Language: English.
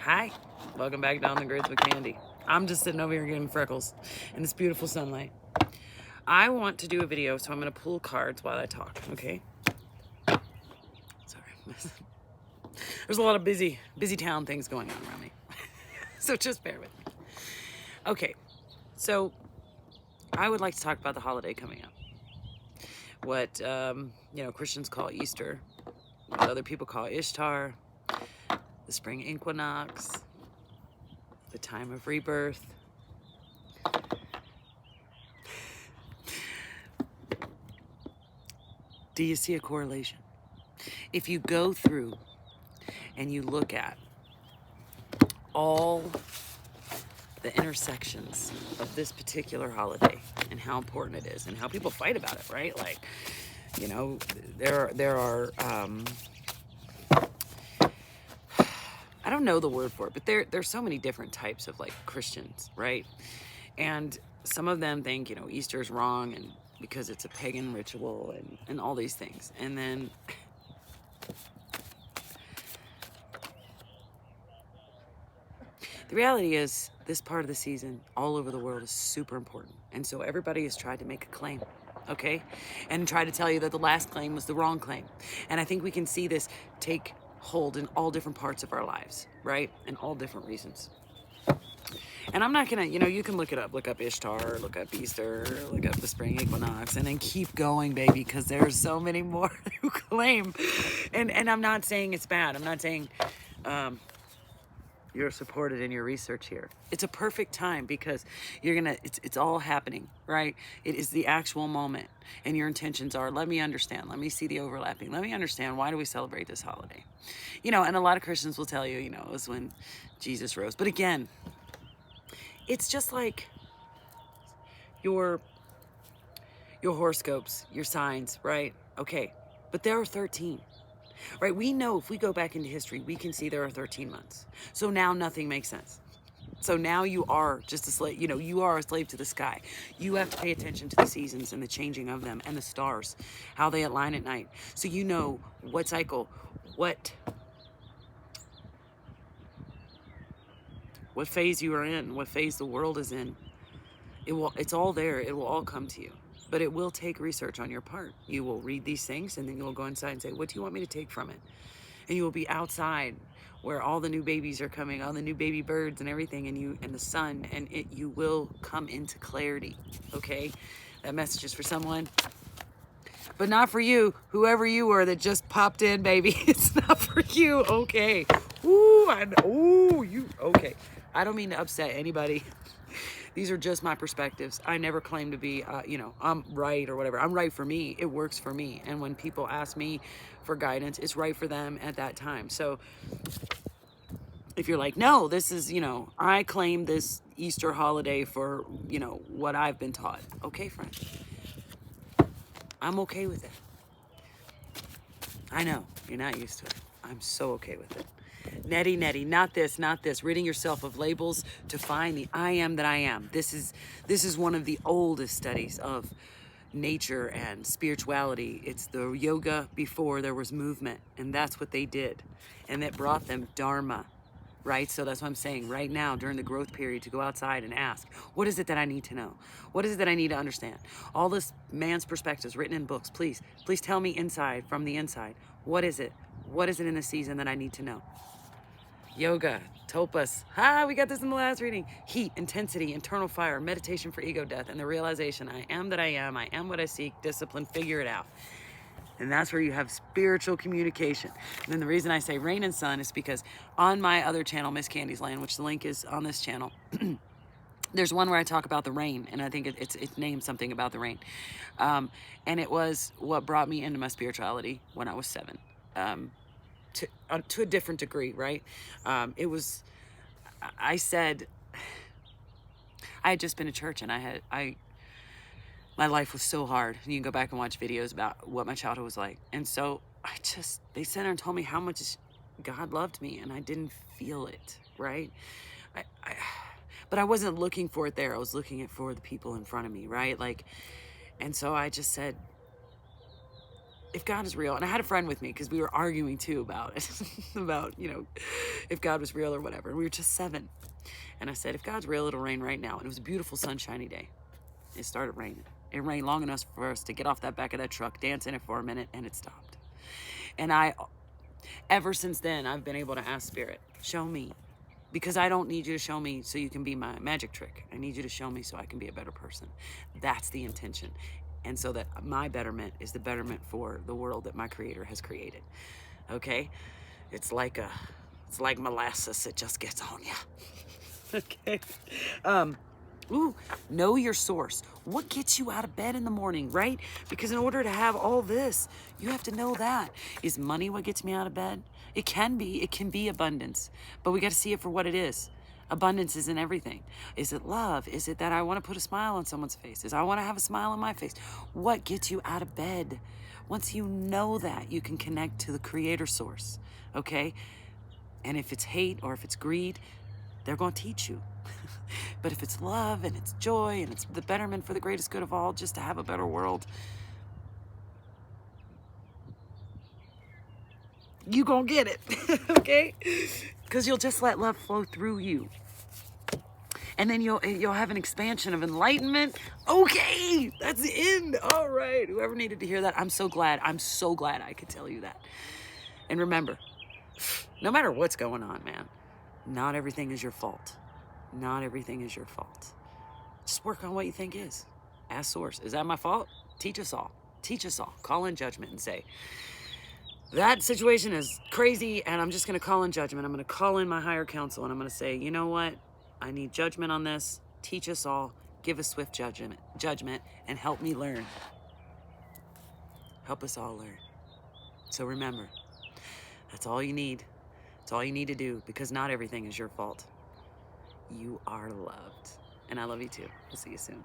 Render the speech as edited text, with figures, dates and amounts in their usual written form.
Hi, welcome back down the grids with Kandi. I'm just sitting over here getting freckles in this beautiful sunlight. I want to do a video, so I'm going to pull cards while I talk, okay? Sorry. There's a lot of busy town things going on around me. So just bear with me. Okay, so I would like to talk about the holiday coming up. What, Christians call Easter, what other people call Ishtar, the spring equinox, the time of rebirth. Do you see a correlation? If you go through and you look at all the intersections of this particular holiday and how important it is and how people fight about it, right? Like, there are I don't know the word for it, but there's so many different types of like Christians, right? And some of them think, Easter is wrong and because it's a pagan ritual and all these things. And then the reality is this part of the season all over the world is super important. And so everybody has tried to make a claim, okay? And try to tell you that the last claim was the wrong claim. And I think we can see this take hold in all different parts of our lives, right? And all different reasons. And I'm not gonna, you can look it up. Look up Ishtar, look up Easter, look up the spring equinox, and then keep going, baby, because there's so many more who claim. And I'm not saying it's bad. I'm not saying you're supported in your research here. It's a perfect time because it's all happening, right? It is the actual moment. And your intentions are, let me understand. Let me see the overlapping. Let me understand, why do we celebrate this holiday? And a lot of Christians will tell you, it was when Jesus rose. But again, it's just like your horoscopes, your signs, right? Okay, but there are 13, right? We know if we go back into history, we can see there are 13 months. So now nothing makes sense. So now you are just a slave, you are a slave to the sky. You have to pay attention to the seasons and the changing of them and the stars, how they align at night. So you know what cycle, what phase you are in, what phase the world is in. It's all there. It will all come to you. But it will take research on your part. You will read these things and then you will go inside and say, what do you want me to take from it? And you will be outside where all the new babies are coming, all the new baby birds and everything, and the sun, and you will come into clarity, okay? That message is for someone, but not for you, whoever you were that just popped in, baby. It's not for you, okay? Okay. I don't mean to upset anybody. These are just my perspectives. I never claim to be, I'm right or whatever. I'm right for me. It works for me. And when people ask me for guidance, it's right for them at that time. So if you're like, no, this is, I claim this Easter holiday for, what I've been taught. Okay, friend. I'm okay with it. I know you're not used to it. I'm so okay with it. Netty, not this, ridding yourself of labels to find the I am that I am. This is one of the oldest studies of nature and spirituality. It's the yoga before there was movement, and that's what they did. And it brought them dharma, right? So that's what I'm saying right now during the growth period, to go outside and ask, what is it that I need to know? What is it that I need to understand? All this man's perspectives written in books, please tell me inside, from the inside. What is it? What is it in the season that I need to know? Yoga, topas. We got this in the last reading. Heat, intensity, internal fire, meditation for ego death, and the realization I am that I am what I seek, discipline, figure it out. And that's where you have spiritual communication. And then the reason I say rain and sun is because on my other channel, Miss Candy's Land, which the link is on this channel, there's one where I talk about the rain, and I think it's named something about the rain. And it was what brought me into my spirituality when I was 7. To a different degree, right? I said, I had just been to church, and my life was so hard. You can go back and watch videos about what my childhood was like. And so they sat there and told me how much God loved me, and I didn't feel it, right? But I wasn't looking for it there. I was looking for the people in front of me, right? And so I just said, if God is real, and I had a friend with me because we were arguing too about it, about, you know, if God was real or whatever. And we were just 7. And I said, if God's real, it'll rain right now. And it was a beautiful sunshiny day. It started raining. It rained long enough for us to get off that back of that truck, dance in it for a minute, and it stopped. And ever since then, I've been able to ask Spirit, show me. Because I don't need you to show me so you can be my magic trick. I need you to show me so I can be a better person. That's the intention. And so that my betterment is the betterment for the world that my Creator has created. Okay? It's like molasses. It just gets on you. Okay? Know your source. What gets you out of bed in the morning, right? Because in order to have all this, you have to know that. Is money what gets me out of bed? It can be abundance, but we got to see it for what it is. Abundance isn't everything. Is it love? Is it that I want to put a smile on someone's face? Is I want to have a smile on my face? What gets you out of bed? Once you know that, you can connect to the Creator source, okay? And if it's hate or if it's greed, they're going to teach you. But if it's love and it's joy and it's the betterment for the greatest good of all, just to have a better world, you gonna get it, okay? Because you'll just let love flow through you. And then you'll have an expansion of enlightenment. Okay, that's the end. All right, whoever needed to hear that, I'm so glad I could tell you that. And remember, no matter what's going on, man, not everything is your fault. Not everything is your fault. Just work on what you think is. Ask Source, is that my fault? Teach us all. Teach us all. Call in judgment and say, that situation is crazy, and I'm just going to call in judgment. I'm going to call in my higher counsel, and I'm going to say, you know what? I need judgment on this. Teach us all. Give us swift judgment, and help me learn. Help us all learn. So remember, that's all you need. It's all you need to do, because not everything is your fault. You are loved. And I love you too. We'll see you soon.